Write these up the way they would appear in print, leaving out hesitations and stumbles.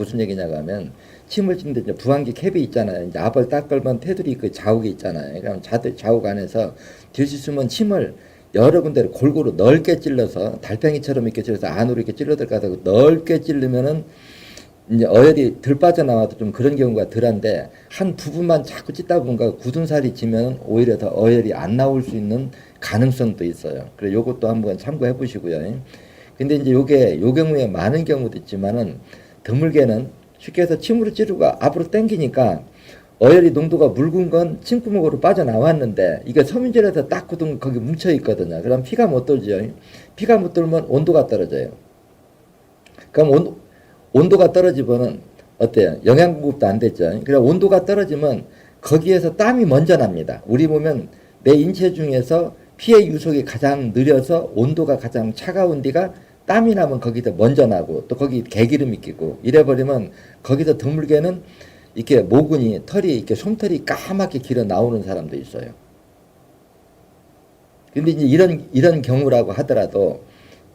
무슨 얘기냐고 하면 침을 찌는데 이제 부항기 캡이 있잖아요. 이제 압을 딱 걸면 테두리 그 자욱이 있잖아요. 그럼 자욱 안에서 들 수 있으면 침을 여러 군데를 골고루 넓게 찔러서 달팽이처럼 이렇게 찔러서 안으로 이렇게 찔러 들어가서 넓게 찔르면은 이제 어혈이 덜 빠져나와도 좀 그런 경우가 덜한데 한 부분만 자꾸 찢다 보니까 굳은 살이 지면 오히려 더 어혈이 안 나올 수 있는 가능성도 있어요. 그래서 요것도 한번 참고해 보시고요. 근데 이제 요게 요 경우에 많은 경우도 있지만은 드물게는 쉽게 해서 침으로 찌르고 앞으로 당기니까 어혈이 농도가 묽은 건 침구멍으로 빠져나왔는데 이게 섬유질에서 딱 굳은 거기 뭉쳐 있거든요. 그럼 피가 못 돌죠. 피가 못 돌면 온도가 떨어져요. 그럼 온도가 떨어지면은 어때요? 영양 공급도 안 됐죠. 그래 온도가 떨어지면 거기에서 땀이 먼저 납니다. 우리 보면 내 인체 중에서 피의 유속이 가장 느려서 온도가 가장 차가운 데가 땀이 나면 거기서 먼저 나고 또 거기 개기름이 끼고 이래버리면 거기서 드물게는 이렇게 모근이 털이 이렇게 솜털이 까맣게 길어 나오는 사람도 있어요. 근데 이제 이런 경우라고 하더라도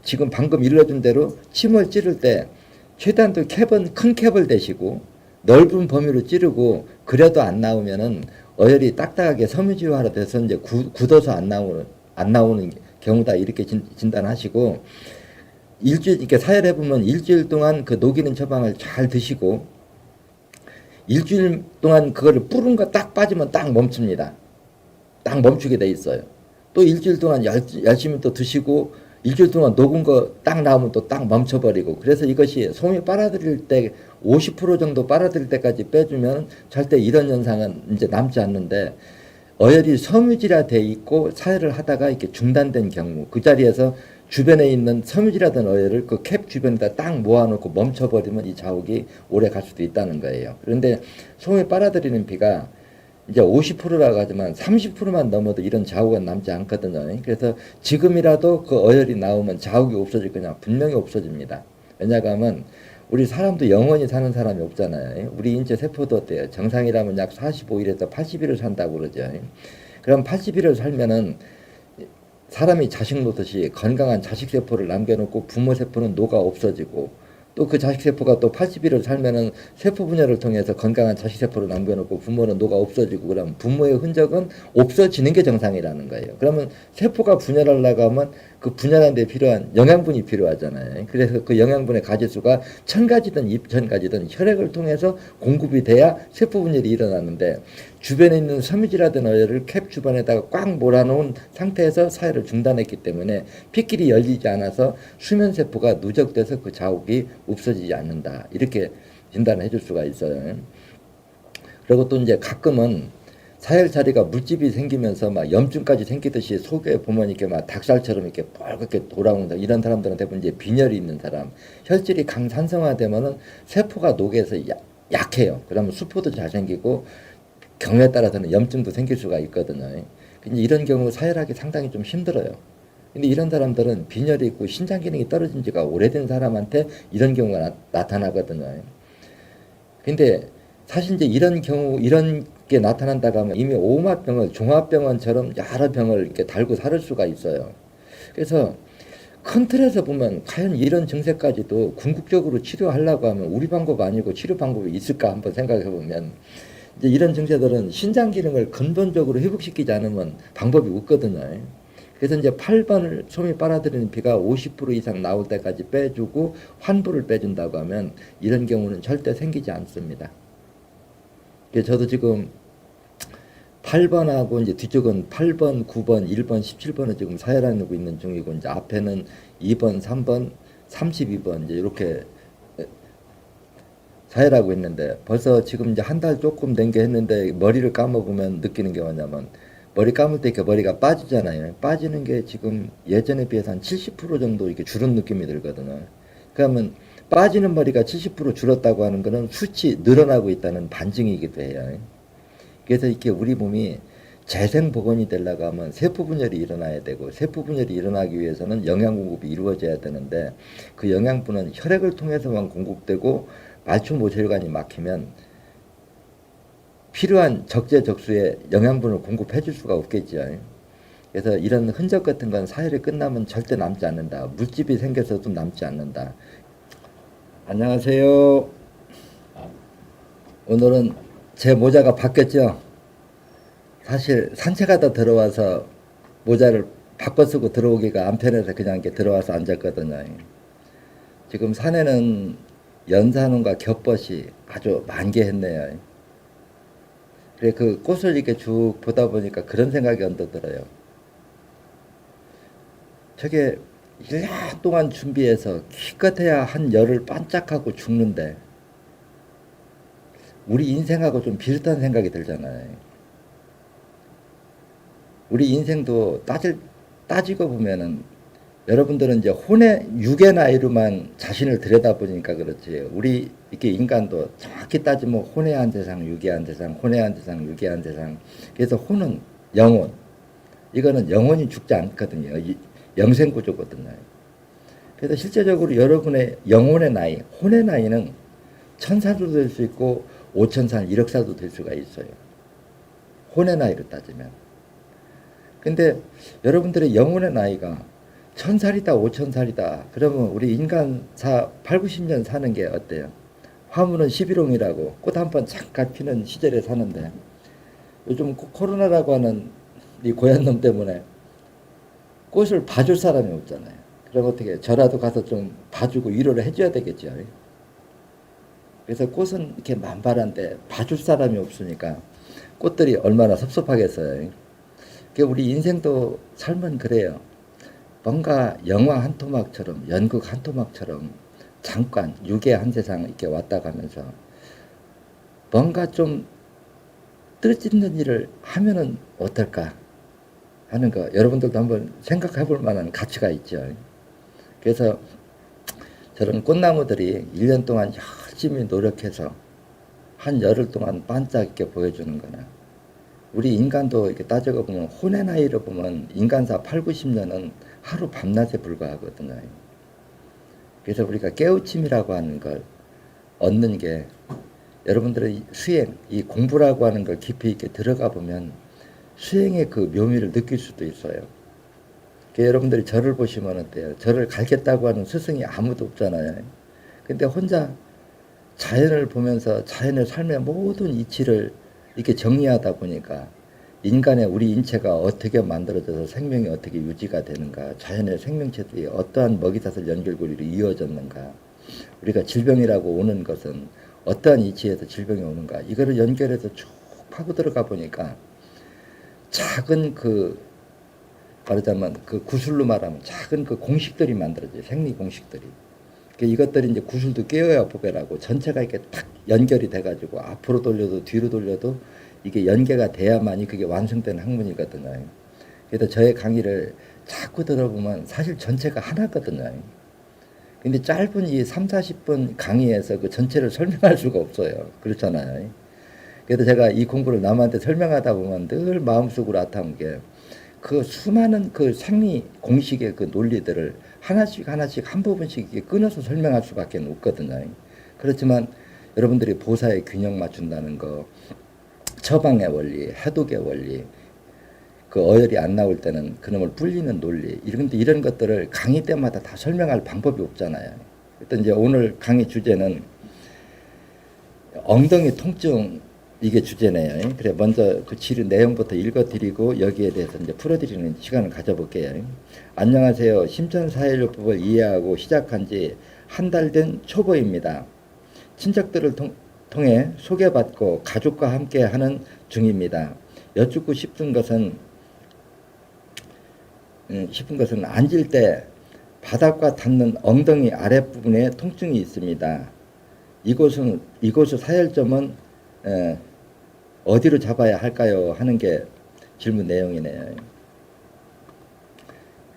지금 방금 일러준 대로 침을 찌를 때 최대한 또 캡은 큰 캡을 대시고 넓은 범위로 찌르고 그래도 안 나오면은 어혈이 딱딱하게 섬유질화로 돼서 이제 굳어서 안 나오는 경우다 이렇게 진단하시고 일주일 이렇게 사혈해 보면 일주일 동안 그 녹이는 처방을 잘 드시고 일주일 동안 그거를 뿌른 거 딱 빠지면 딱 멈춥니다. 딱 멈추게 돼 있어요. 또 일주일 동안 열심히 또 드시고 일주일 동안 녹은 거 딱 나오면 또 딱 멈춰버리고 그래서 이것이 솜이 빨아들일 때 50% 정도 빨아들일 때까지 빼주면 절대 이런 현상은 이제 남지 않는데 어혈이 섬유질화 돼 있고 사혈을 하다가 이렇게 중단된 경우 그 자리에서 주변에 있는 섬유질화된 어혈을 그 캡 주변에다 딱 모아놓고 멈춰버리면 이 자욱이 오래 갈 수도 있다는 거예요. 그런데 솜이 빨아들이는 피가 이제 50%라고 하지만 30%만 넘어도 이런 자욱은 남지 않거든요. 그래서 지금이라도 그 어혈이 나오면 자욱이 없어질 거냐? 분명히 없어집니다. 왜냐하면 우리 사람도 영원히 사는 사람이 없잖아요. 우리 인체 세포도 어때요? 정상이라면 약 45일에서 80일을 산다고 그러죠. 그럼 80일을 살면은 사람이 자식 놓듯이 건강한 자식 세포를 남겨놓고 부모 세포는 녹아 없어지고 또 그 자식 세포가 또 80일을 살면은 세포 분열을 통해서 건강한 자식 세포를 남겨놓고 부모는 녹아 없어지고 그러면 부모의 흔적은 없어지는 게 정상이라는 거예요. 그러면 세포가 분열하려고 하면 그 분열하는 데 필요한 영양분이 필요하잖아요. 그래서 그 영양분의 가지수가 1000가지든 2000가지든 혈액을 통해서 공급이 돼야 세포 분열이 일어나는데 주변에 있는 섬유질화된 어혈을 캡 주변에다가 꽉 몰아놓은 상태에서 사혈을 중단했기 때문에 피길이 열리지 않아서 수면세포가 누적돼서 그 자욱이 없어지지 않는다. 이렇게 진단해 줄 수가 있어요. 그리고 또 이제 가끔은 사혈 자리가 물집이 생기면서 막 염증까지 생기듯이 속에 보면 이렇게 막 닭살처럼 이렇게 뻘겋게 돌아오는 이런 사람들은 대부분 이제 빈혈이 있는 사람, 혈질이 강산성화되면은 세포가 녹여서 약해요. 그러면 수포도 잘 생기고 경우에 따라서는 염증도 생길 수가 있거든요. 근데 이런 경우 사혈하기 상당히 좀 힘들어요. 근데 이런 사람들은 빈혈이 있고 신장 기능이 떨어진 지가 오래된 사람한테 이런 경우가 나타나거든요. 근데 사실 이제 이런 경우, 이런 게 나타난다고 하면 이미 오마병을 종합병원처럼 여러 병을 이렇게 달고 살을 수가 있어요. 그래서 큰 틀에서 보면 과연 이런 증세까지도 궁극적으로 치료하려고 하면 우리 방법 아니고 치료 방법이 있을까 한번 생각해 보면 이제 이런 증세들은 신장 기능을 근본적으로 회복시키지 않으면 방법이 없거든요. 그래서 이제 8번을 솜이 빨아들이는 피가 50% 이상 나올 때까지 빼주고 환부를 빼준다고 하면 이런 경우는 절대 생기지 않습니다. 그래서 저도 지금 8번하고 이제 뒤쪽은 8번, 9번, 1번, 17번을 지금 사혈하고 있는 중이고 이제 앞에는 2번, 3번, 32번 이제 이렇게 사혈하고 있는데 벌써 지금 이제 한 달 조금 된 게 했는데 머리를 감아보면 느끼는 게 뭐냐면 머리 감을 때 이렇게 머리가 빠지잖아요. 빠지는 게 지금 예전에 비해서 한 70% 정도 이렇게 줄은 느낌이 들거든요. 그러면 빠지는 머리가 70% 줄었다고 하는 거는 수치 늘어나고 있다는 반증이기도 해요. 그래서 이렇게 우리 몸이 재생 복원이 되려고 하면 세포 분열이 일어나야 되고 세포 분열이 일어나기 위해서는 영양 공급이 이루어져야 되는데 그 영양분은 혈액을 통해서만 공급되고 말초 모세혈관이 막히면 필요한 적재적소에 영양분을 공급해 줄 수가 없겠죠. 그래서 이런 흔적 같은 건 사혈이 끝나면 절대 남지 않는다. 물집이 생겨서도 남지 않는다. 안녕하세요. 오늘은 제 모자가 바뀌었죠. 사실 산책하다 들어와서 모자를 바꿔 쓰고 들어오기가 안 편해서 그냥 이렇게 들어와서 앉았거든요. 지금 산에는 연산홍과 겹벗이 아주 만개했네요. 그래 그 꽃을 이렇게 쭉 보다 보니까 그런 생각이 언뜻 들어요. 저게 1년 동안 준비해서 기껏해야 한 열흘 반짝하고 죽는데 우리 인생하고 좀 비슷한 생각이 들잖아요. 우리 인생도 따지고 보면은 여러분들은 이제 육의 나이로만 자신을 들여다보니까 그렇지. 우리 이렇게 인간도 정확히 따지면 혼의 세상, 육의 세상, 혼의 세상, 육의 세상. 그래서 혼은 영혼. 이거는 영혼이 죽지 않거든요. 영생 구조거든요. 그래서 실제적으로 여러분의 영혼의 나이, 혼의 나이는 1000살도 될 수 있고 5000살, 1억살도 될 수가 있어요. 혼의 나이로 따지면. 근데 여러분들의 영혼의 나이가 1000살이다, 5000살이다. 그러면 우리 인간사 8, 90년 사는 게 어때요? 화무는 11홍이라고 꽃 한 번 잠깐 피는 시절에 사는데 요즘 코로나라고 하는 이 고얀 놈 때문에 꽃을 봐줄 사람이 없잖아요. 그럼 어떻게 저라도 가서 좀 봐주고 위로를 해줘야 되겠죠. 그래서 꽃은 이렇게 만발한데 봐줄 사람이 없으니까 꽃들이 얼마나 섭섭하겠어요. 우리 인생도 삶은 그래요. 뭔가 영화 한 토막처럼 연극 한 토막처럼 잠깐 육의 한 세상 이렇게 왔다 가면서 뭔가 좀 뜻있는 일을 하면은 어떨까 하는 거 여러분들도 한번 생각해 볼 만한 가치가 있죠. 그래서 저런 꽃나무들이 1년 동안 열심히 노력해서 한 열흘 동안 반짝 있게 보여주는 거나 우리 인간도 이렇게 따져가 보면 혼의 나이로 보면 인간사 8, 90년은 하루 밤낮에 불과하거든요. 그래서 우리가 깨우침이라고 하는 걸 얻는 게 여러분들의 수행, 이 공부라고 하는 걸 깊이 있게 들어가 보면 수행의 그 묘미를 느낄 수도 있어요. 여러분들이 저를 보시면 어때요? 저를 가르쳤다고 하는 스승이 아무도 없잖아요. 근데 혼자 자연을 보면서 자연의 삶의 모든 이치를 이렇게 정리하다 보니까 인간의 우리 인체가 어떻게 만들어져서 생명이 어떻게 유지가 되는가, 자연의 생명체들이 어떠한 먹이사슬 연결고리로 이어졌는가, 우리가 질병이라고 오는 것은 어떠한 이치에서 질병이 오는가, 이거를 연결해서 쭉 파고 들어가 보니까 작은 말하자면 구슬로 말하면 작은 공식들이 만들어져요. 생리 공식들이. 이것들이 이제 구슬도 깨어야 보배라고 전체가 이렇게 탁 연결이 돼가지고 앞으로 돌려도 뒤로 돌려도 이게 연계가 돼야만이 그게 완성된 학문이거든요. 그래서 저의 강의를 자꾸 들어보면 사실 전체가 하나거든요. 근데 짧은 이 3, 40분 강의에서 그 전체를 설명할 수가 없어요. 그렇잖아요. 그래서 제가 이 공부를 남한테 설명하다 보면 늘 마음속으로 아타온 게 그 수많은 생리 공식의 그 논리들을 하나씩 한 부분씩 이렇게 끊어서 설명할 수밖에 없거든요. 그렇지만 여러분들이 보사의 균형 맞춘다는 거, 처방의 원리, 해독의 원리, 어혈이 안 나올 때는 그놈을 불리는 논리, 이런 것들을 강의 때마다 다 설명할 방법이 없잖아요. 일단 이제 오늘 강의 주제는 엉덩이 통증, 이게 주제네요. 그래 먼저 그 치료 내용부터 읽어드리고 여기에 대해서 이제 풀어드리는 시간을 가져볼게요. 안녕하세요. 심천사회요법을 이해하고 시작한 지 한 달 된 초보입니다. 친척들을 통해 소개받고 가족과 함께 하는 중입니다. 여쭙고 싶은 것은 앉을 때 바닥과 닿는 엉덩이 아랫부분에 통증이 있습니다. 이곳의 사열점은 어디로 잡아야 할까요? 하는 게 질문 내용이네요.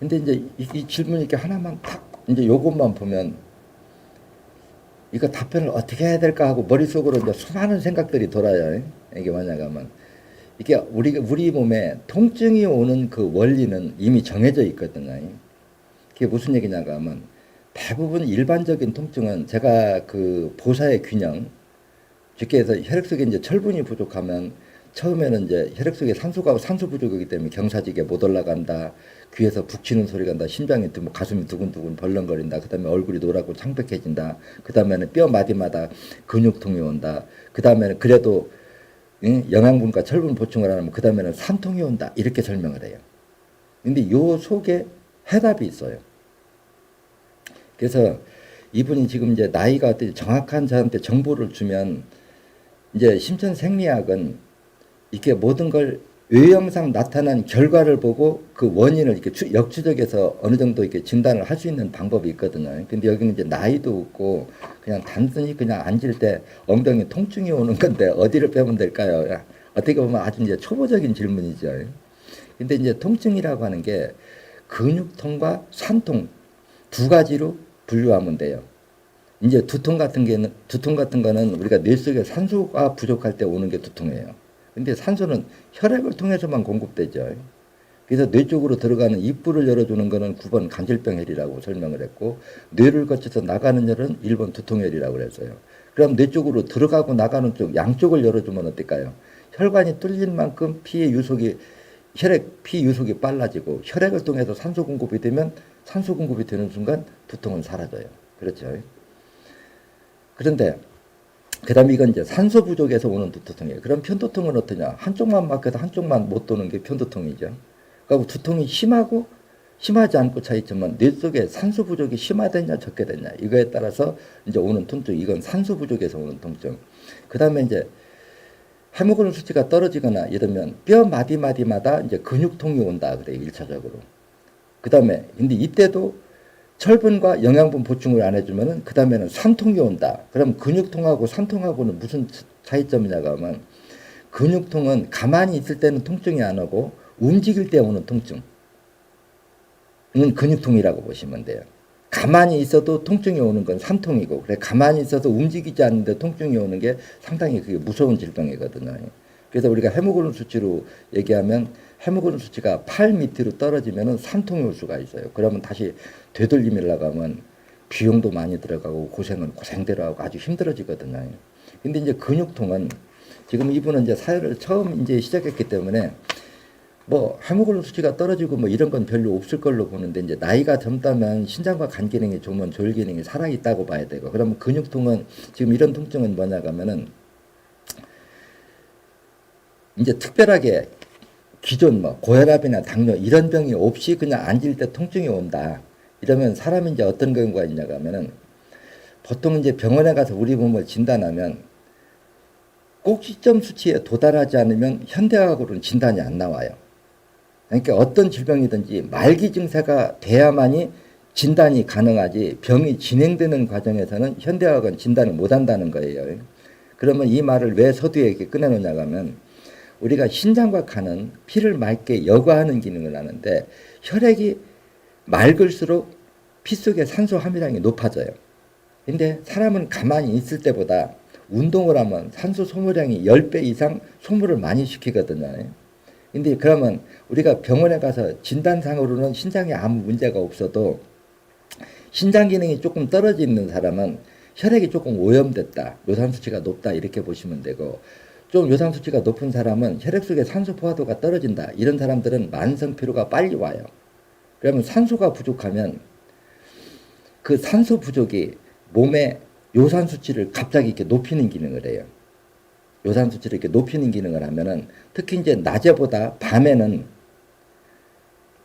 근데 이제 이 질문 이렇게 하나만 탁 이제 요것만 보면 이거 답변을 어떻게 해야 될까 하고 머릿속으로 이제 수많은 생각들이 돌아요. 이게 뭐냐면 이게 우리 몸에 통증이 오는 그 원리는 이미 정해져 있거든요. 그게 무슨 얘기냐고 하면 대부분 일반적인 통증은 제가 보사의 균형, 쉽게 해서 혈액 속에 이제 철분이 부족하면 처음에는 이제 혈액 속에 산소가 산소 부족이기 때문에 경사지게 못 올라간다. 귀에서 북치는 소리가 난다. 심장이 뭐 가슴이 두근두근 벌렁거린다. 그다음에 얼굴이 노랗고 창백해진다. 그다음에는 뼈 마디마다 근육통이 온다. 그다음에는 그래도 영양분과 철분 보충을 안 하면 그다음에는 산통이 온다. 이렇게 설명을 해요. 근데 요 속에 해답이 있어요. 그래서 이분이 지금 이제 나이가 정확한 저한테 정보를 주면 이제 심천생리학은 이렇게 모든 걸 외형상 나타난 결과를 보고 그 원인을 이렇게 역추적해서 어느 정도 이렇게 진단을 할 수 있는 방법이 있거든요. 근데 여기는 이제 나이도 없고 그냥 단순히 그냥 앉을 때 엉덩이 통증이 오는 건데 어디를 빼면 될까요? 어떻게 보면 아주 이제 초보적인 질문이죠. 근데 이제 통증이라고 하는 게 근육통과 산통 두 가지로 분류하면 돼요. 이제 두통 같은 거는 우리가 뇌 속에 산소가 부족할 때 오는 게 두통이에요. 근데 산소는 혈액을 통해서만 공급되죠. 그래서 뇌 쪽으로 들어가는 입구를 열어주는 거는 9번 간질병혈이라고 설명을 했고, 뇌를 거쳐서 나가는 혈은 1번 두통혈이라고 그랬어요. 그럼 뇌 쪽으로 들어가고 나가는 쪽 양쪽을 열어주면 어떨까요? 혈관이 뚫린 만큼 피 유속이 빨라지고 혈액을 통해서 산소 공급이 되면 산소 공급이 되는 순간 두통은 사라져요. 그렇죠. 그런데 그다음에 이건 이제 산소 부족에서 오는 두통이에요. 그럼 편두통은 어떠냐? 한쪽만 막혀도 한쪽만 못 도는 게 편두통이죠. 그러니까 두통이 심하고 심하지 않고 차이점은 뇌 속에 산소 부족이 심하됐냐 적게 됐냐 이거에 따라서 이제 오는 통증. 이건 산소 부족에서 오는 통증. 그다음에 이제 헤모글로빈 수치가 떨어지거나 이러면 뼈 마디마디마다 이제 근육통이 온다 그래요. 1차적으로. 그다음에 근데 이때도 철분과 영양분 보충을 안 해주면은 그 다음에는 산통이 온다. 그럼 근육통하고 산통하고는 무슨 차이점이냐고 하면, 근육통은 가만히 있을 때는 통증이 안 오고 움직일 때 오는 통증. 이건 근육통이라고 보시면 돼요. 가만히 있어도 통증이 오는 건 산통이고, 그래 가만히 있어서 움직이지 않는데 통증이 오는 게 상당히 그게 무서운 질병이거든요. 그래서 우리가 헤모글로빈 수치로 얘기하면 헤모글로빈 수치가 8 밑으로 떨어지면 산통이 올 수가 있어요. 그러면 다시 되돌림이라고 하면 비용도 많이 들어가고 고생은 고생대로 하고 아주 힘들어지거든요. 근데 이제 근육통은 지금 이분은 이제 사회를 처음 이제 시작했기 때문에 뭐 헤모글로빈 수치가 떨어지고 뭐 이런 건 별로 없을 걸로 보는데, 이제 나이가 젊다면 신장과 간 기능이 좋으면 조혈 기능이 살아 있다고 봐야 되고, 그러면 근육통은 지금 이런 통증은 뭐냐고 하면은 이제 특별하게 기존 뭐 고혈압이나 당뇨 이런 병이 없이 그냥 앉을 때 통증이 온다. 이러면 사람이 이제 어떤 경우가 있냐고 하면은, 보통 이제 병원에 가서 우리 몸을 진단하면 꼭 시점 수치에 도달하지 않으면 현대학으로는 진단이 안 나와요. 그러니까 어떤 질병이든지 말기 증세가 돼야만이 진단이 가능하지, 병이 진행되는 과정에서는 현대학은 진단을 못 한다는 거예요. 그러면 이 말을 왜 서두에 이렇게 꺼내놓냐고 하면, 우리가 신장과 간은 피를 맑게 여과하는 기능을 하는데, 혈액이 맑을수록 피 속의 산소 함유량이 높아져요. 근데 사람은 가만히 있을 때보다 운동을 하면 산소 소모량이 10배 이상 소모를 많이 시키거든요. 근데 그러면 우리가 병원에 가서 진단상으로는 신장에 아무 문제가 없어도 신장 기능이 조금 떨어져 있는 사람은 혈액이 조금 오염됐다, 요산 수치가 높다 이렇게 보시면 되고, 좀 요산 수치가 높은 사람은 혈액 속에 산소 포화도가 떨어진다, 이런 사람들은 만성 피로가 빨리 와요. 그러면 산소가 부족하면 그 산소 부족이 몸의 요산 수치를 갑자기 이렇게 높이는 기능을 해요. 요산 수치를 이렇게 높이는 기능을 하면은, 특히 이제 낮에보다 밤에는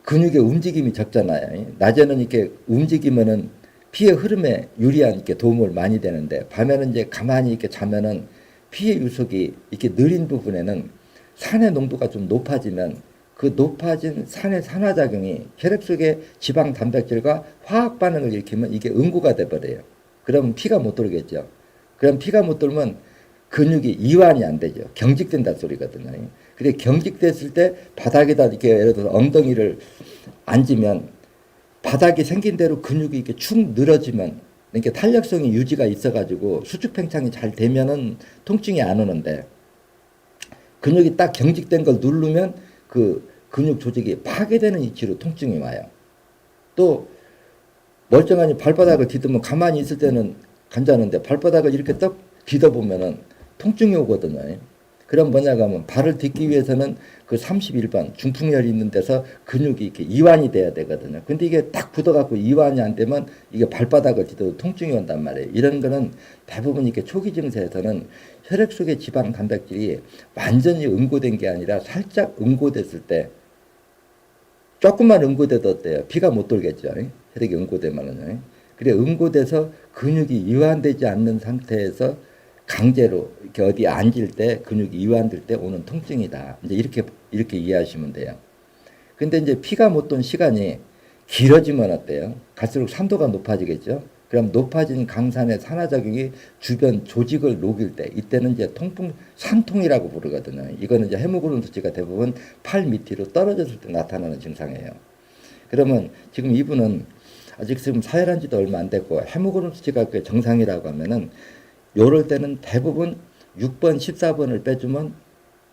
근육의 움직임이 적잖아요. 낮에는 이렇게 움직이면은 피의 흐름에 유리한 이렇게 도움을 많이 되는데, 밤에는 이제 가만히 이렇게 자면은 피의 유속이 이렇게 느린 부분에는 산의 농도가 좀 높아지면 그 높아진 산의 산화작용이 혈액 속의 지방 단백질과 화학 반응을 일으키면 이게 응고가 돼버려요. 그러면 피가 못 돌겠죠. 그럼 피가 못 돌면 근육이 이완이 안 되죠. 경직된다 소리거든요. 근데 경직됐을 때 바닥에다 이렇게 예를 들어서 엉덩이를 앉으면 바닥이 생긴 대로 근육이 이렇게 축 늘어지면, 이렇게 탄력성이 유지가 있어가지고 수축 팽창이 잘 되면은 통증이 안 오는데, 근육이 딱 경직된 걸 누르면 그 근육 조직이 파괴되는 위치로 통증이 와요. 또 멀쩡하니 발바닥을 디디면 가만히 있을 때는 괜찮은데 발바닥을 이렇게 딱 디뎌보면은 통증이 오거든요. 그럼 뭐냐고 하면 발을 딛기 위해서는 그 31번 중풍열이 있는 데서 근육이 이렇게 이완이 돼야 되거든요. 근데 이게 딱 굳어갖고 이완이 안 되면 이게 발바닥을 딛어도 통증이 온단 말이에요. 이런 거는 대부분 이렇게 초기 증세에서는 혈액 속의 지방 단백질이 완전히 응고된 게 아니라 살짝 응고됐을 때 조금만 응고돼도 어때요? 피가 못 돌겠죠. 혈액이 응고되면은요. 그래 응고돼서 근육이 이완되지 않는 상태에서 강제로 이렇게 어디 앉을 때 근육이 이완될 때 오는 통증이다. 이제 이렇게 이해하시면 돼요. 근데 이제 피가 못 돈 시간이 길어지면 어때요? 갈수록 산도가 높아지겠죠. 그럼 높아진 강산의 산화작용이 주변 조직을 녹일 때 이때는 이제 통풍 산통이라고 부르거든요. 이거는 이제 해모그룹 수치가 대부분 팔 밑으로 떨어졌을 때 나타나는 증상이에요. 그러면 지금 이분은 아직 지금 사혈한 지도 얼마 안 됐고 해모그룹 수치가 정상이라고 하면은 요럴 때는 대부분 6번, 14번을 빼주면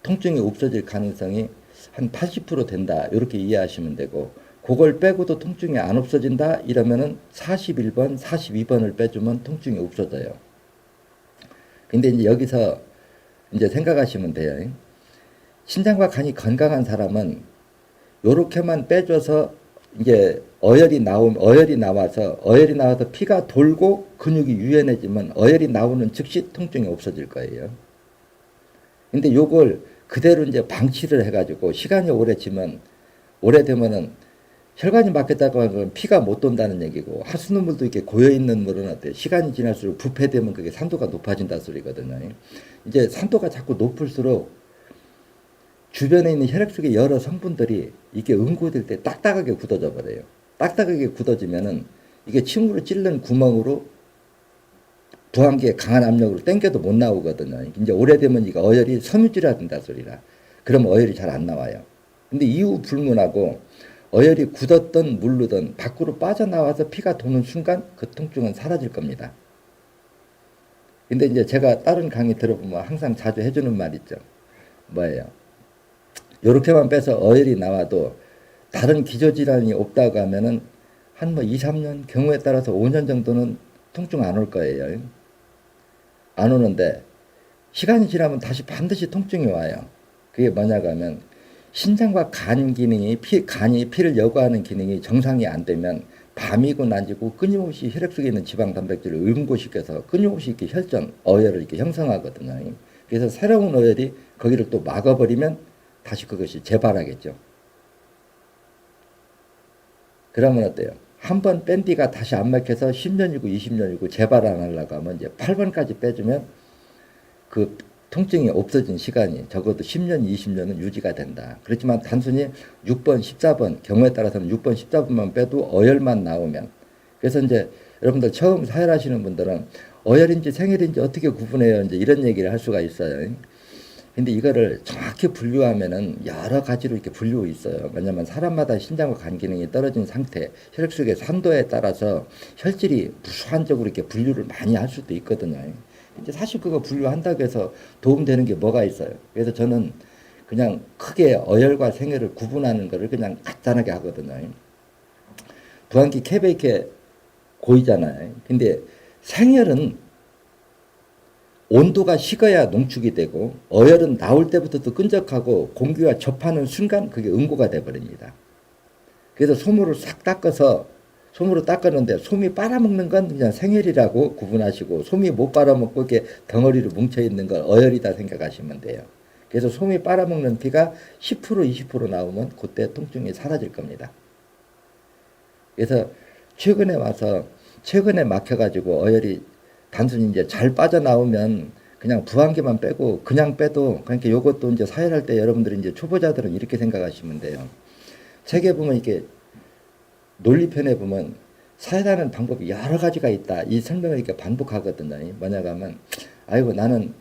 통증이 없어질 가능성이 한 80% 된다. 이렇게 이해하시면 되고 그걸 빼고도 통증이 안 없어진다 이러면은 41번, 42번을 빼주면 통증이 없어져요. 근데 이제 여기서 이제 생각하시면 돼요. 신장과 간이 건강한 사람은 요렇게만 빼줘서 이제 어혈이 나와서 피가 돌고 근육이 유연해지면 어혈이 나오는 즉시 통증이 없어질 거예요. 근데 요걸 그대로 이제 방치를 해가지고 시간이 오래되면은 혈관이 막혔다고 하면 피가 못 돈다는 얘기고 하수눈물도 이렇게 고여있는 물은 어때요? 시간이 지날수록 부패되면 그게 산도가 높아진다 소리거든요. 이제 산도가 자꾸 높을수록 주변에 있는 혈액 속의 여러 성분들이 이게 응고될 때 딱딱하게 굳어져 버려요. 딱딱하게 굳어지면은 이게 침으로 찔른 구멍으로 부항기에 강한 압력으로 당겨도 못 나오거든요. 이제 오래되면 이거 어혈이 섬유질화 된다 소리라. 그럼 어혈이 잘 안 나와요. 근데 이후 불문하고 어혈이 굳었던 물르던 밖으로 빠져나와서 피가 도는 순간 그 통증은 사라질 겁니다. 근데 이제 제가 다른 강의 들어보면 항상 자주 해주는 말 있죠. 뭐예요? 요렇게만 빼서 어혈이 나와도 다른 기저질환이 없다고 하면은 한 2, 3년 경우에 따라서 5년 정도는 통증 안 올 거예요. 안 오는데 시간이 지나면 다시 반드시 통증이 와요. 그게 뭐냐고 하면 신장과 간 기능이 간이 피를 여과하는 기능이 정상이 안 되면 밤이고 낮이고 끊임없이 혈액 속에 있는 지방 단백질을 응고시켜서 끊임없이 이렇게 어혈을 이렇게 형성하거든요. 그래서 새로운 어혈이 거기를 또 막아버리면 다시 그것이 재발하겠죠. 그러면 어때요? 한 번 뺀 뒤가 다시 안 막혀서 10년이고 20년이고 재발 안 하려고 하면 이제 8번까지 빼주면 그 통증이 없어진 시간이 적어도 10년, 20년은 유지가 된다. 그렇지만 단순히 6번, 14번 경우에 따라서는 6번, 14번만 빼도 어혈만 나오면 그래서 이제 여러분들 처음 사혈하시는 분들은 어혈인지 생혈인지 어떻게 구분해요? 이제 이런 얘기를 할 수가 있어요. 근데 이거를 정확히 분류하면은 여러 가지로 이렇게 분류 있어요. 왜냐면 사람마다 신장과 간 기능이 떨어진 상태, 혈액 속의 산도에 따라서 혈질이 무수한적으로 이렇게 분류를 많이 할 수도 있거든요. 이제 사실 그거 분류한다고 해서 도움되는 게 뭐가 있어요. 그래서 저는 그냥 크게 어혈과 생혈을 구분하는 거를 그냥 간단하게 하거든요. 부항기 캡에 이렇게 고이잖아요. 근데 생혈은 온도가 식어야 농축이 되고 어혈은 나올 때부터도 끈적하고 공기와 접하는 순간 그게 응고가 돼버립니다. 그래서 솜으로 싹 닦아서 솜으로 닦았는데 솜이 빨아먹는 건 그냥 생혈이라고 구분하시고 솜이 못 빨아먹고 이렇게 덩어리로 뭉쳐있는 건 어혈이다 생각하시면 돼요. 그래서 솜이 빨아먹는 피가 10% 20% 나오면 그때 통증이 사라질 겁니다. 그래서 최근에 막혀가지고 어혈이 단순히 이제 잘 빠져나오면 그냥 부항기만 빼고 그냥 빼도 그러니까 요것도 이제 사혈할 때 여러분들이 이제 초보자들은 이렇게 생각하시면 돼요. 책에 보면 이렇게 논리편에 보면 사혈하는 방법이 여러 가지가 있다. 이 설명을 이렇게 반복하거든요. 뭐냐고 하면 아이고 나는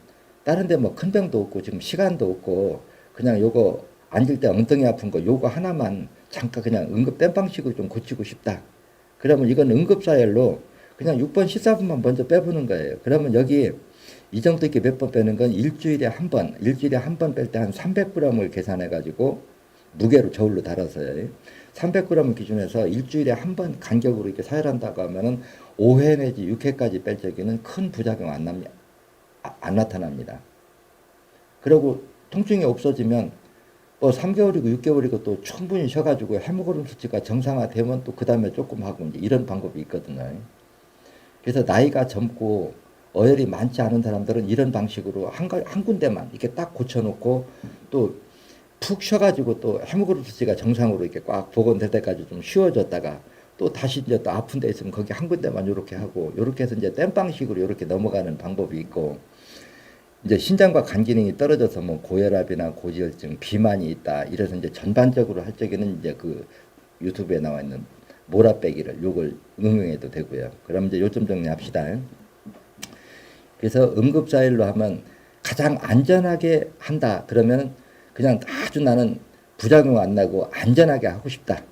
다른 데 뭐 큰 병도 없고 지금 시간도 없고 그냥 요거 앉을 때 엉덩이 아픈 거 요거 하나만 잠깐 그냥 응급 땜방식으로 좀 고치고 싶다. 그러면 이건 응급사혈로 그냥 6번, 14번만 먼저 빼보는 거예요. 그러면 여기 이 정도 이렇게 몇 번 빼는 건 일주일에 한 번 뺄 때 한 300g을 계산해가지고 무게로 저울로 달아서요. 300g 기준에서 일주일에 한 번 간격으로 이렇게 사혈한다고 하면은 5회 내지 6회까지 뺄 적에는 큰 부작용 안 나타납니다. 그리고 통증이 없어지면 뭐 3개월이고 6개월이고 또 충분히 쉬어가지고 헤모글로빈 수치가 정상화되면 또 그 다음에 조금 하고 이제 이런 방법이 있거든요. 그래서 나이가 젊고 어혈이 많지 않은 사람들은 이런 방식으로 한 군데만 이렇게 딱 고쳐놓고 또 푹 쉬어가지고 또 헤모글로빈 수치가 정상으로 이렇게 꽉 복원될 때까지 좀 쉬어졌다가 또 다시 이제 또 아픈 데 있으면 거기 한 군데만 이렇게 하고 이렇게 해서 이제 땜방식으로 이렇게 넘어가는 방법이 있고, 이제 신장과 간 기능이 떨어져서 뭐 고혈압이나 고지혈증, 비만이 있다 이래서 이제 전반적으로 할 적에는 이제 그 유튜브에 나와 있는 몰아빼기를 요걸 응용해도 되고요. 그럼 이제 요점 정리합시다. 그래서 응급자일로 하면 가장 안전하게 한다 그러면 그냥 아주 나는 부작용 안 나고 안전하게 하고 싶다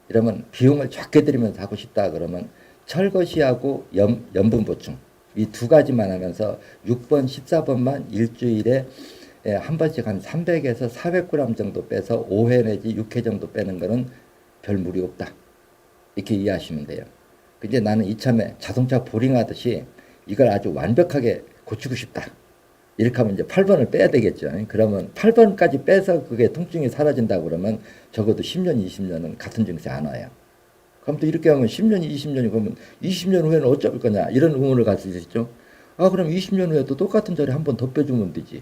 이러면 비용을 적게 들이면서 하고 싶다 그러면 철거시하고 염분 보충 이 두 가지만 하면서 6번 14번만 일주일에 한 번씩 한 300에서 400g 정도 빼서 5회 내지 6회 정도 빼는 거는 별 무리 없다 이렇게 이해하시면 돼요. 근데 나는 이참에 자동차 보링하듯이 이걸 아주 완벽하게 고치고 싶다 이렇게 하면 이제 8번을 빼야 되겠죠. 그러면 8번까지 빼서 그게 통증이 사라진다고 그러면 적어도 10년 20년은 같은 증세 안 와요. 그럼 또 이렇게 하면 10년이 20년이 그러면 20년 후에는 어쩔 거냐 이런 의문을 가질 수 있죠. 아 그럼 20년 후에도 똑같은 자리 한 번 더 빼주면 되지.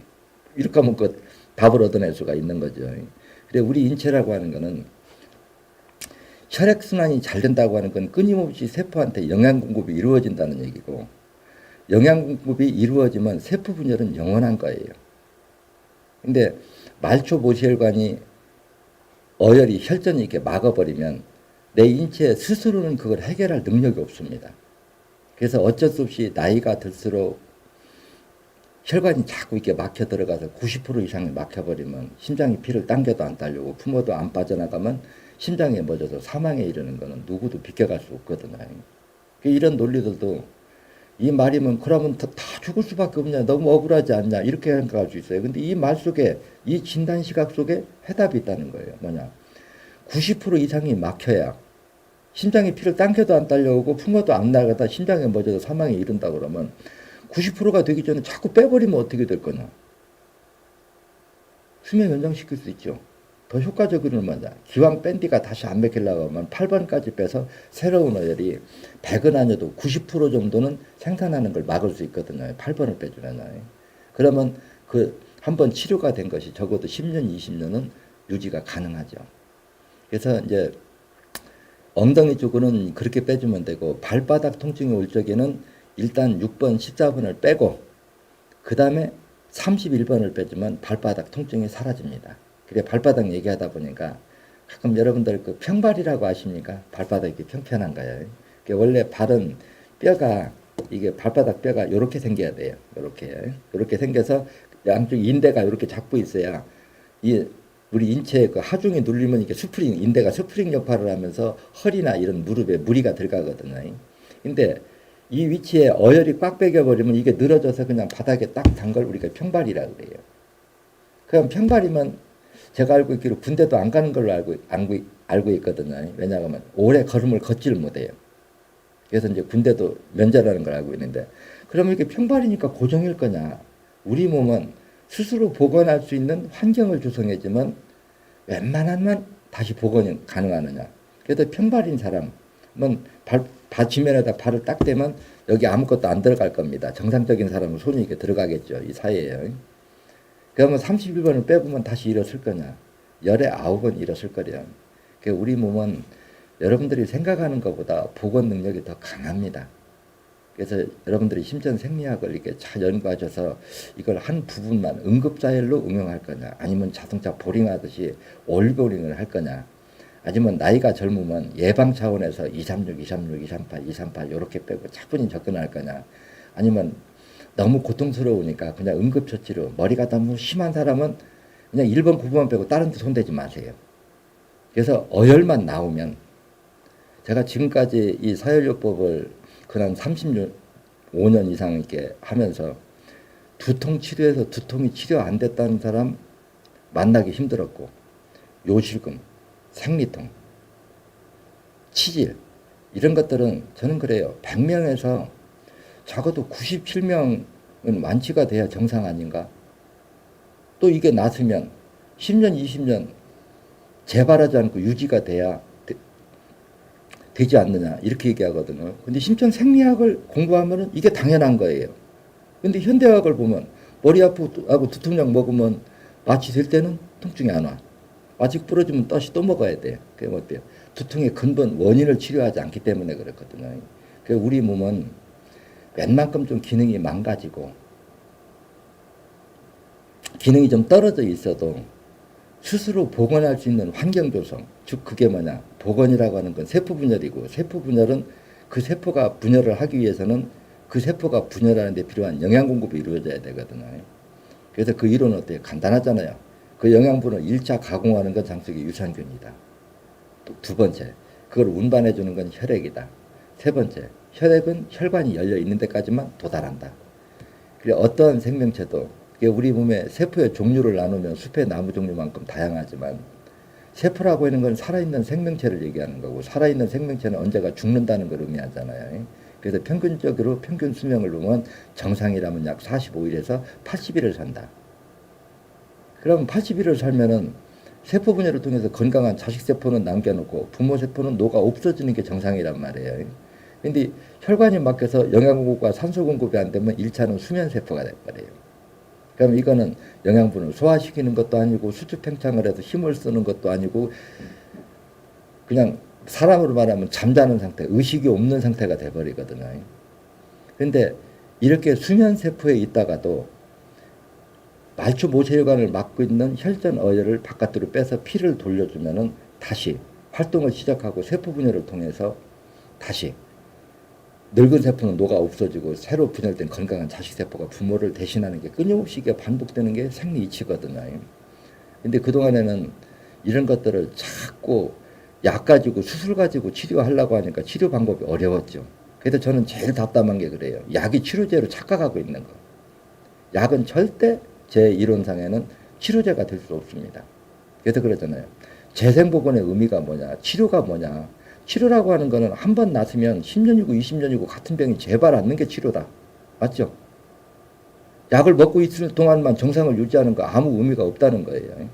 이렇게 하면 그 답을 얻어낼 수가 있는 거죠. 그래 우리 인체라고 하는 거는 혈액순환이 잘 된다고 하는 건 끊임없이 세포한테 영양 공급이 이루어진다는 얘기고, 영양 공급이 이루어지면 세포 분열은 영원한 거예요. 근데 말초 모세혈관이 어혈이 혈전이 이렇게 막아버리면 내 인체 스스로는 그걸 해결할 능력이 없습니다. 그래서 어쩔 수 없이 나이가 들수록 혈관이 자꾸 이렇게 막혀 들어가서 90% 이상이 막혀버리면 심장이 피를 당겨도 안 딸려고 품어도 안 빠져나가면 심장에 멎어서 사망에 이르는 거는 누구도 비켜갈 수 없거든요. 이런 논리들도 이 말이면 그러면 다 죽을 수밖에 없냐 너무 억울하지 않냐 이렇게 생각할 수 있어요. 근데 이 말 속에 이 진단 시각 속에 해답이 있다는 거예요. 뭐냐 90% 이상이 막혀야 심장에 피를 당겨도 안 딸려오고 품어도 안 나가다 심장에 멎어서 사망에 이른다 그러면 90%가 되기 전에 자꾸 빼버리면 어떻게 될 거냐. 수명 연장시킬 수 있죠. 더 효과적으로는 뭐냐 기왕 뺀 뒤가 다시 안 맥히려고 하면 8번까지 빼서 새로운 어혈이 100은 아니어도 90% 정도는 생산하는 걸 막을 수 있거든요. 8번을 빼주면. 그러면 그 한 번 치료가 된 것이 적어도 10년 20년은 유지가 가능하죠. 그래서 이제 엉덩이 쪽은 그렇게 빼주면 되고, 발바닥 통증이 올 적에는 일단 6번 14번을 빼고 그 다음에 31번을 빼주면 발바닥 통증이 사라집니다. 그래 발바닥 얘기하다 보니까 가끔 여러분들 그 평발이라고 아십니까? 발바닥이 평평한 거예요. 원래 발은 뼈가 이게 발바닥 뼈가 이렇게 생겨야 돼요. 이렇게 생겨서 양쪽 인대가 이렇게 잡고 있어야 이 우리 인체의 그 하중이 눌리면 이게 스프링 인대가 스프링 역할을 하면서 허리나 이런 무릎에 무리가 들어가거든요. 근데 이 위치에 어혈이 꽉 빼겨버리면 이게 늘어져서 그냥 바닥에 딱 단 걸 우리가 평발이라고 그래요. 그럼 평발이면 제가 알고 있기로 군대도 안 가는 걸로 알고 있거든요. 왜냐하면 오래 걸음을 걷지를 못해요. 그래서 이제 군대도 면제라는 걸 알고 있는데, 그러면 이렇게 평발이니까 고정일 거냐. 우리 몸은 스스로 복원할 수 있는 환경을 조성해주면 웬만하면 다시 복원이 가능하느냐. 그래서 평발인 사람은 지면에다 발을 딱 대면 여기 아무것도 안 들어갈 겁니다. 정상적인 사람은 손이 이렇게 들어가겠죠. 이 사이에. 그러면 31번을 빼보면 다시 일어설 거냐. 열에 9번 일어설 거래요. 우리 몸은 여러분들이 생각하는 것보다 복원 능력이 더 강합니다. 그래서 여러분들이 심전생리학을 이렇게 잘 연구하셔서 이걸 한 부분만 응급자혈로 응용할 거냐, 아니면 자동차 보링하듯이 올보링을 할 거냐, 아니면 나이가 젊으면 예방 차원에서 236, 236, 238, 238 이렇게 빼고 차분히 접근할 거냐, 아니면 너무 고통스러우니까 그냥 응급처치로, 머리가 너무 심한 사람은 그냥 1번, 9번 빼고 다른 데 손대지 마세요. 그래서 어혈만 나오면, 제가 지금까지 이 사혈요법을 그한 35년 이상 이렇게 하면서 두통 치료해서 두통이 치료 안 됐다는 사람 만나기 힘들었고, 요실금, 생리통, 치질 이런 것들은 저는 그래요. 100명에서 적어도 97명은 완치가 돼야 정상 아닌가? 또 이게 났으면 10년, 20년 재발하지 않고 유지가 돼야 되지 않느냐 이렇게 얘기하거든요. 근데 심장생리학을 공부하면은 이게 당연한 거예요. 근데 현대학을 보면 머리 아프고 두통약 먹으면 마취 될 때는 통증이 안 와. 아직 부러지면 다시 또 먹어야 돼요. 그게 어때요? 두통의 근본 원인을 치료하지 않기 때문에 그렇거든요. 그래서 우리 몸은 웬만큼 좀 기능이 망가지고 기능이 좀 떨어져 있어도 스스로 복원할 수 있는 환경 조성, 즉 그게 뭐냐? 복원이라고 하는 건 세포 분열이고 세포 분열은 그 세포가 분열을 하기 위해서는 그 세포가 분열하는 데 필요한 영양 공급이 이루어져야 되거든요. 그래서 그 이론은 어때요? 간단하잖아요. 그 영양분을 1차 가공하는 건 장속의 유산균이다. 또 두 번째, 그걸 운반해 주는 건 혈액이다. 세 번째, 혈액은 혈관이 열려 있는 데까지만 도달한다. 그래 어떠한 생명체도 우리 몸의 세포의 종류를 나누면 숲의 나무 종류만큼 다양하지만 세포라고 하는 건 살아있는 생명체를 얘기하는 거고 살아있는 생명체는 언제가 죽는다는 걸 의미하잖아요. 그래서 평균적으로 평균 수명을 보면 정상이라면 약 45일에서 80일을 산다. 그럼 80일을 살면은 세포 분열을 통해서 건강한 자식 세포는 남겨놓고 부모 세포는 녹아 없어지는 게 정상이란 말이에요. 근데 혈관이 막혀서 영양 공급과 산소 공급이 안 되면 1차는 수면 세포가 돼버려요. 그럼 이거는 영양분을 소화시키는 것도 아니고 수축 팽창을 해서 힘을 쓰는 것도 아니고 그냥 사람으로 말하면 잠자는 상태, 의식이 없는 상태가 돼버리거든요. 그런데 이렇게 수면 세포에 있다가도 말초 모세혈관을 막고 있는 혈전 어혈을 바깥으로 빼서 피를 돌려주면은 다시 활동을 시작하고 세포 분열을 통해서 다시 늙은 세포는 녹아 없어지고 새로 분열된 건강한 자식 세포가 부모를 대신하는 게 끊임없이 이게 반복되는 게 생리 이치거든요. 근데 그동안에는 이런 것들을 자꾸 약 가지고 수술 가지고 치료하려고 하니까 치료 방법이 어려웠죠. 그래서 저는 제일 답답한 게 그래요. 약이 치료제로 착각하고 있는 거. 약은 절대 제 이론상에는 치료제가 될 수 없습니다. 그래서 그러잖아요. 재생복원의 의미가 뭐냐, 치료가 뭐냐. 치료라고 하는 거는 한 번 났으면 10년이고 20년이고 같은 병이 재발 않는 게 치료다. 맞죠? 약을 먹고 있을 동안만 정상을 유지하는 거 아무 의미가 없다는 거예요.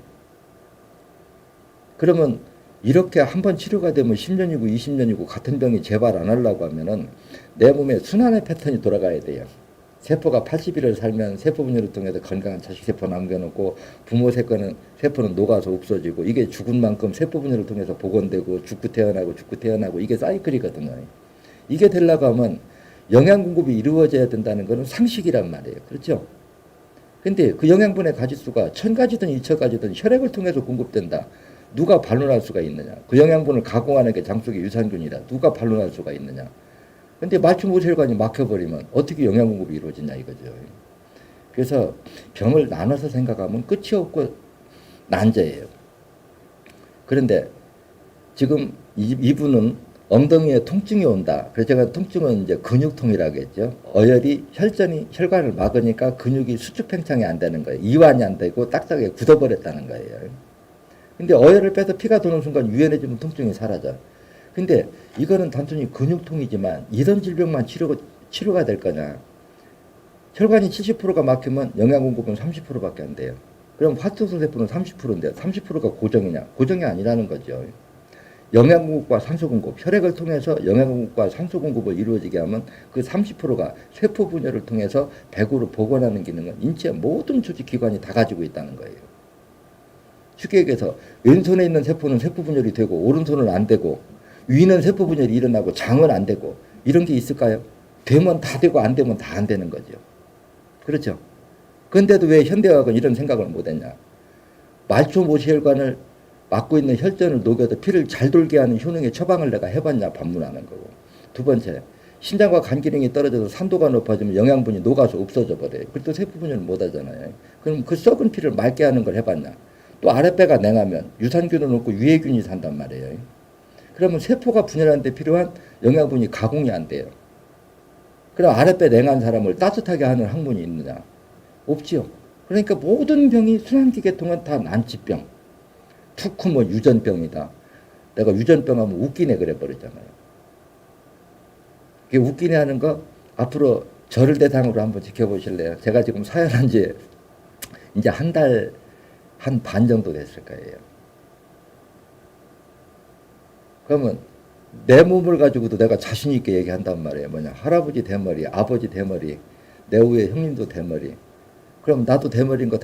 그러면 이렇게 한 번 치료가 되면 10년이고 20년이고 같은 병이 재발 안 하려고 하면은 내 몸에 순환의 패턴이 돌아가야 돼요. 세포가 80일을 살면 세포 분열을 통해서 건강한 자식 세포 남겨놓고 부모 세포는 녹아서 없어지고 이게 죽은 만큼 세포 분열을 통해서 복원되고 죽고 태어나고 이게 사이클이거든요. 이게 되려고 하면 영양 공급이 이루어져야 된다는 것은 상식이란 말이에요. 그렇죠? 근데 그 영양분의 가지수가 1000가지든 2000가지든 혈액을 통해서 공급된다. 누가 반론할 수가 있느냐? 그 영양분을 가공하는 게 장속의 유산균이다. 누가 반론할 수가 있느냐? 근데 말초 모세혈관이 막혀버리면 어떻게 영양 공급이 이루어지냐 이거죠. 그래서 병을 나눠서 생각하면 끝이 없고 난제예요. 그런데 지금 이분은 엉덩이에 통증이 온다. 그래서 제가 통증은 이제 근육통이라고 했죠. 어혈이 혈관을 막으니까 근육이 수축 팽창이 안 되는 거예요. 이완이 안 되고 딱딱하게 굳어버렸다는 거예요. 근데 어혈을 빼서 피가 도는 순간 유연해지면 통증이 사라져. 근데 이거는 단순히 근육통이지만 이런 질병만 치료가 될 거냐. 혈관이 70%가 막히면 영양 공급은 30%밖에 안 돼요. 그럼 화투소 세포는 30%인데 30%가 고정이냐? 고정이 아니라는 거죠. 영양 공급과 산소 공급, 혈액을 통해서 영양 공급과 산소 공급을 이루어지게 하면 그 30%가 세포 분열을 통해서 백으로 복원하는 기능은 인체의 모든 조직 기관이 다 가지고 있다는 거예요. 쉽게 얘기해서 왼손에 있는 세포는 세포 분열이 되고 오른손은 안 되고 위는 세포 분열이 일어나고 장은 안 되고 이런 게 있을까요? 되면 다 되고 안 되면 다 안 되는 거죠. 그렇죠? 그런데도 왜 현대의학은 이런 생각을 못했냐? 말초 모세혈관을 막고 있는 혈전을 녹여서 피를 잘 돌게 하는 효능의 처방을 내가 해봤냐 반문하는 거고. 두 번째, 신장과 간 기능이 떨어져서 산도가 높아지면 영양분이 녹아서 없어져 버려요. 그래도 세포 분열을 못 하잖아요. 그럼 그 썩은 피를 맑게 하는 걸 해봤냐? 또 아랫배가 냉하면 유산균은 없고 유해균이 산단 말이에요. 그러면 세포가 분열하는 데 필요한 영양분이 가공이 안 돼요. 그럼 아랫배 냉한 사람을 따뜻하게 하는 학문이 있느냐? 없지요. 그러니까 모든 병이 순환기계통은 다 난치병. 특히 뭐 유전병이다. 내가 유전병 하면 웃기네 그래 버렸잖아요. 이게 웃기네 하는 거 앞으로 저를 대상으로 한번 지켜보실래요? 제가 지금 사연한 지 이제 한 달 한 반 정도 됐을 거예요. 그러면 내 몸을 가지고도 내가 자신 있게 얘기한단 말이에요. 뭐냐, 할아버지 대머리, 아버지 대머리, 내 위에 형님도 대머리. 그럼 나도 대머리인 거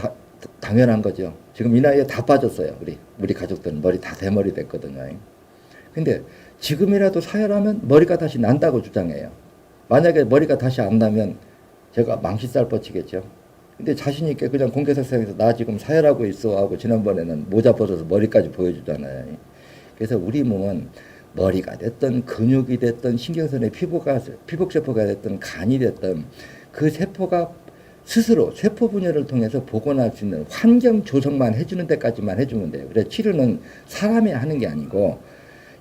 당연한 거죠. 지금 이 나이에 다 빠졌어요. 우리 가족들은 머리 다 대머리 됐거든요. 근데 지금이라도 사혈하면 머리가 다시 난다고 주장해요. 만약에 머리가 다시 안 나면 제가 망신살 뻗치겠죠. 근데 자신 있게 그냥 공개석상에서 나 지금 사혈하고 있어 하고 지난번에는 모자 벗어서 머리까지 보여주잖아요. 그래서 우리 몸은 머리가 됐든 근육이 됐든 신경선의 피복세포가 됐든 간이 됐든 그 세포가 스스로 세포 분열을 통해서 복원할 수 있는 환경 조성만 해주는 데까지만 해주면 돼요. 그래서 치료는 사람이 하는 게 아니고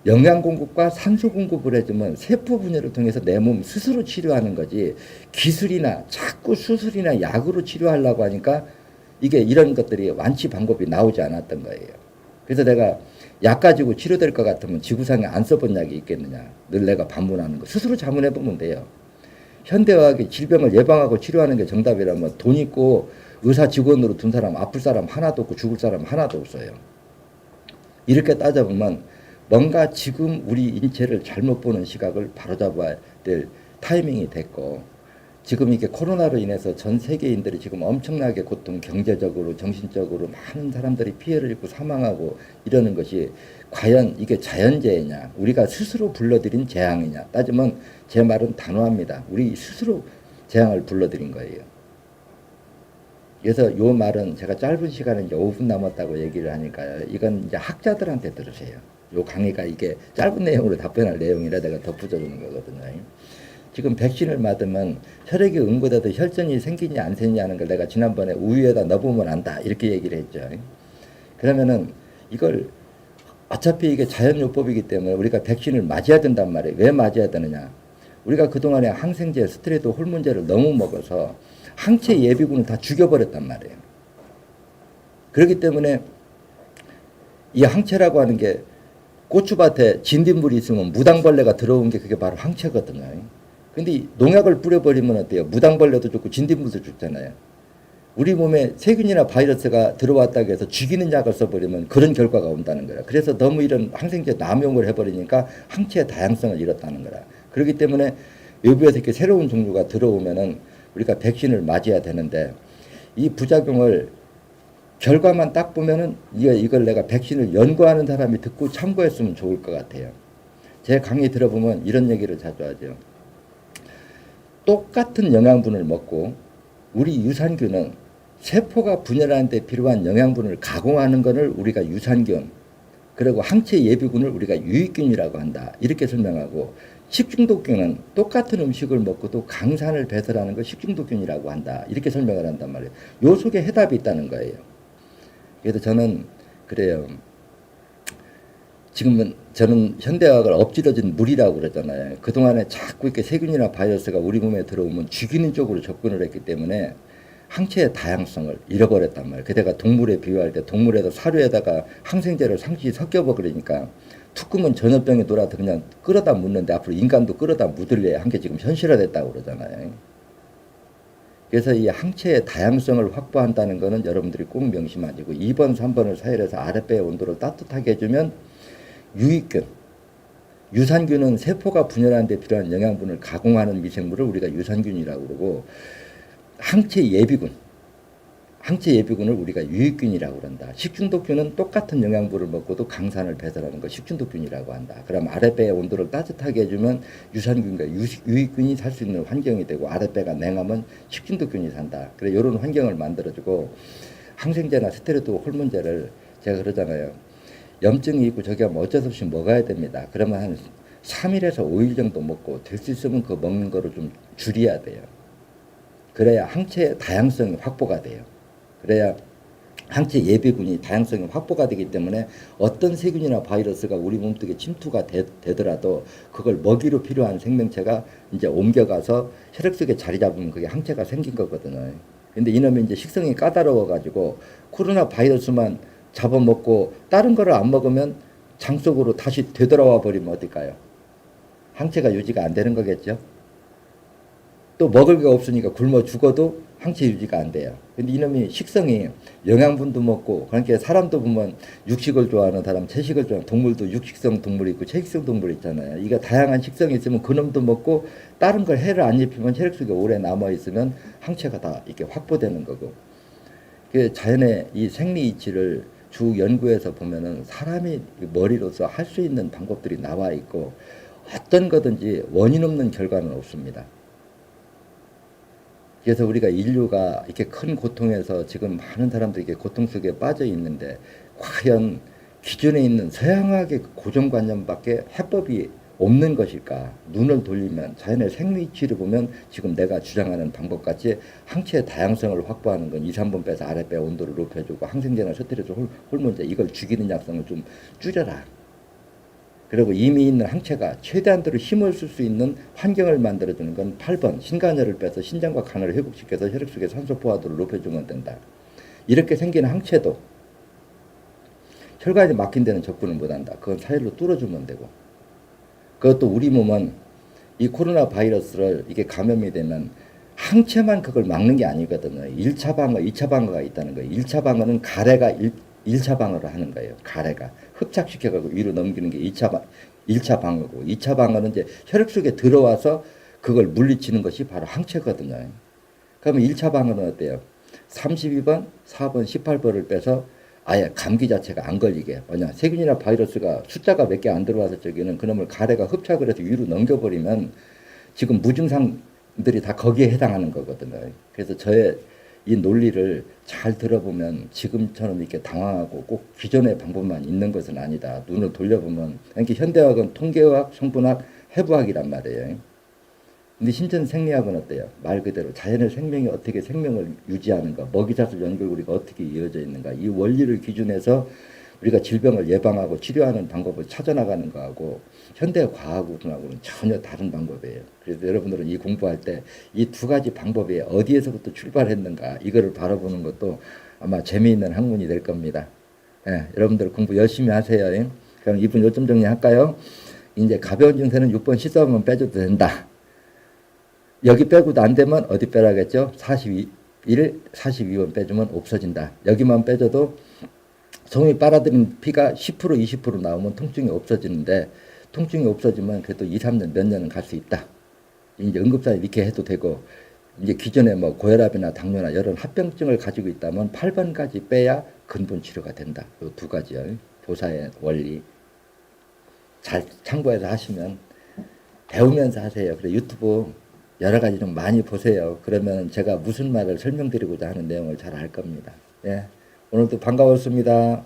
영양 공급과 산소 공급을 해주면 세포 분열을 통해서 내 몸 스스로 치료하는 거지, 기술이나 자꾸 수술이나 약으로 치료하려고 하니까 이게 이런 것들이 완치 방법이 나오지 않았던 거예요. 그래서 내가 약 가지고 치료될 것 같으면 지구상에 안 써본 약이 있겠느냐, 늘 내가 반문하는 거 스스로 자문해보면 돼요. 현대의학이 질병을 예방하고 치료하는 게 정답이라면 돈 있고 의사 직원으로 둔 사람, 아플 사람 하나도 없고 죽을 사람 하나도 없어요. 이렇게 따져보면 뭔가 지금 우리 인체를 잘못 보는 시각을 바로잡아야 될 타이밍이 됐고, 지금 이게 코로나로 인해서 전 세계인들이 지금 엄청나게 고통, 경제적으로 정신적으로 많은 사람들이 피해를 입고 사망하고 이러는 것이 과연 이게 자연재해냐, 우리가 스스로 불러들인 재앙이냐 따지면 제 말은 단호합니다. 우리 스스로 재앙을 불러들인 거예요. 그래서 요 말은 제가 짧은 시간에 이제 5분 남았다고 얘기를 하니까요. 이건 이제 학자들한테 들으세요. 요 강의가 이게 짧은 내용으로 답변할 내용이라 내가 덧붙여주는 거거든요. 지금 백신을 맞으면 혈액이 응고돼도 혈전이 생기냐 안 생기냐 하는 걸 내가 지난번에 우유에다 넣어보면 안다 이렇게 얘기를 했죠. 그러면은 이걸 어차피 이게 자연요법이기 때문에 우리가 백신을 맞아야 된단 말이에요. 왜 맞아야 되느냐. 우리가 그동안에 항생제, 스테로이드, 호르몬제를 너무 먹어서 항체 예비군을 다 죽여버렸단 말이에요. 그렇기 때문에 이 항체라고 하는 게 고추밭에 진딧물이 있으면 무당벌레가 들어온 게 그게 바로 항체거든요. 근데 농약을 뿌려버리면 어때요? 무당벌레도 죽고 진딧물도 죽잖아요. 우리 몸에 세균이나 바이러스가 들어왔다고 해서 죽이는 약을 써버리면 그런 결과가 온다는 거라. 그래서 너무 이런 항생제 남용을 해버리니까 항체의 다양성을 잃었다는 거라. 그렇기 때문에 외부에서 이렇게 새로운 종류가 들어오면은 우리가 백신을 맞아야 되는데, 이 부작용을 결과만 딱 보면은 이걸 내가 백신을 연구하는 사람이 듣고 참고했으면 좋을 것 같아요. 제 강의 들어보면 이런 얘기를 자주 하죠. 똑같은 영양분을 먹고 우리 유산균은 세포가 분열하는 데 필요한 영양분을 가공하는 것을 우리가 유산균, 그리고 항체 예비군을 우리가 유익균이라고 한다 이렇게 설명하고, 식중독균은 똑같은 음식을 먹고도 강산을 배설하는 걸 식중독균이라고 한다 이렇게 설명을 한단 말이에요. 요 속에 해답이 있다는 거예요. 그래서 저는 그래요. 지금은 저는 현대의학을 엎질러진 물이라고 그러잖아요. 그동안에 자꾸 이렇게 세균이나 바이러스가 우리 몸에 들어오면 죽이는 쪽으로 접근을 했기 때문에 항체의 다양성을 잃어버렸단 말이에요. 그때가 동물에 비유할 때 동물에다 사료에다가 항생제를 상시 섞여버리니까 투끔은 전염병이 돌아도 그냥 끌어다 묻는데 앞으로 인간도 끌어다 묻을래 한 게 지금 현실화됐다고 그러잖아요. 그래서 이 항체의 다양성을 확보한다는 것은 여러분들이 꼭 명심하시고, 2번, 3번을 사혈해서 아랫배의 온도를 따뜻하게 해주면 유익균, 유산균은 세포가 분열하는 데 필요한 영양분을 가공하는 미생물을 우리가 유산균이라고 그러고, 항체 예비군을 우리가 유익균이라고 그런다. 식중독균은 똑같은 영양분을 먹고도 강산을 배설하는 거 식중독균이라고 한다. 그럼 아랫배의 온도를 따뜻하게 해주면 유산균과 유익균이 살 수 있는 환경이 되고, 아랫배가 냉하면 식중독균이 산다. 그래 이런 환경을 만들어주고, 항생제나 스테로이드 호르몬제를 제가 그러잖아요. 염증이 있고 저기 하면 어쩔 수 없이 먹어야 됩니다. 그러면 한 3일에서 5일 정도 먹고 될 수 있으면 그 먹는 거를 좀 줄여야 돼요. 그래야 항체의 다양성이 확보가 돼요. 그래야 항체 예비군이 다양성이 확보가 되기 때문에 어떤 세균이나 바이러스가 우리 몸속에 침투가 되더라도 그걸 먹이로 필요한 생명체가 이제 옮겨가서 혈액 속에 자리 잡으면 그게 항체가 생긴 거거든요. 근데 이놈이 이제 식성이 까다로워가지고 코로나 바이러스만 잡아먹고 다른 거를 안 먹으면 장 속으로 다시 되돌아와 버리면 어떨까요? 항체가 유지가 안 되는 거겠죠. 또 먹을 게 없으니까 굶어 죽어도 항체 유지가 안 돼요. 근데 이놈이 식성이 영양분도 먹고, 그러니까 사람도 보면 육식을 좋아하는 사람, 채식을 좋아하는 동물도 육식성 동물이 있고 채식성 동물이 있잖아요. 이게 다양한 식성이 있으면 그놈도 먹고 다른 걸 해를 안 입히면 혈액 속에 오래 남아 있으면 항체가 다 이렇게 확보되는 거고. 그 자연의 이 생리 이치를 쭉 연구해서 보면은 사람이 머리로서 할 수 있는 방법들이 나와 있고 어떤 거든지 원인 없는 결과는 없습니다. 그래서 우리가 인류가 이렇게 큰 고통에서 지금 많은 사람들이 이렇게 고통 속에 빠져 있는데 과연 기존에 있는 서양학의 고정관념밖에 해법이 없는 것일까? 눈을 돌리면 자연의 생리치를 보면 지금 내가 주장하는 방법같이 항체의 다양성을 확보하는 건 2, 3분 빼서 아랫배 온도를 높여주고 항생제나 스테로이드 호르몬제 이걸 죽이는 약성을 좀 줄여라. 그리고 이미 있는 항체가 최대한대로 힘을 쓸 수 있는 환경을 만들어주는 건 8번 신간혈을 빼서 신장과 간을 회복시켜서 혈액 속의 산소 포화도를 높여주면 된다. 이렇게 생긴 항체도 혈관이 막힌 데는 접근을 못한다. 그건 사일로 뚫어주면 되고, 그것도 우리 몸은 이 코로나 바이러스를 이게 감염이 되면 항체만 그걸 막는 게 아니거든요. 1차 방어, 2차 방어가 있다는 거예요. 1차 방어는 가래가 1차 방어를 하는 거예요. 가래가 흡착시켜가지고 위로 넘기는 게 1차 방어고, 2차 방어는 이제 혈액 속에 들어와서 그걸 물리치는 것이 바로 항체거든요. 그러면 1차 방어는 어때요? 32번, 4번, 18번을 빼서 아예 감기 자체가 안 걸리게. 뭐냐, 세균이나 바이러스가 숫자가 몇 개 안 들어와서 저기는 그놈을 가래가 흡착을 해서 위로 넘겨버리면 지금 무증상들이 다 거기에 해당하는 거거든요. 그래서 저의 이 논리를 잘 들어보면 지금처럼 이렇게 당황하고 꼭 기존의 방법만 있는 것은 아니다. 눈을 돌려보면, 그러니까 현대학은 통계학, 성분학, 해부학이란 말이에요. 근데 신천 생리학은 어때요? 말 그대로 자연의 생명이 어떻게 생명을 유지하는가, 먹이사슬 연결고리가 어떻게 이어져 있는가, 이 원리를 기준해서 우리가 질병을 예방하고 치료하는 방법을 찾아나가는 거하고 현대 과학하고는 전혀 다른 방법이에요. 그래서 여러분들은 이 공부할 때 이 두 가지 방법이 어디에서부터 출발했는가 이거를 바라보는 것도 아마 재미있는 학문이 될 겁니다. 예, 여러분들 공부 열심히 하세요. 예? 그럼 이분 요점 정리할까요? 이제 가벼운 증세는 6번 시서만 빼줘도 된다. 여기 빼고도 안 되면 어디 빼라겠죠? 42번 빼주면 없어진다. 여기만 빼줘도 성이 빨아들인 피가 10% 20% 나오면 통증이 없어지는데, 통증이 없어지면 그래도 2, 3년 몇 년은 갈 수 있다. 이제 응급사에 이렇게 해도 되고, 이제 기존에 뭐 고혈압이나 당뇨나 여러 합병증을 가지고 있다면 8번까지 빼야 근본 치료가 된다. 이 두 가지요. 보사의 원리 잘 참고해서 하시면, 배우면서 하세요. 그래 유튜브 여러 가지 좀 많이 보세요. 그러면 제가 무슨 말을 설명드리고자 하는 내용을 잘 알 겁니다. 예. 오늘도 반가웠습니다.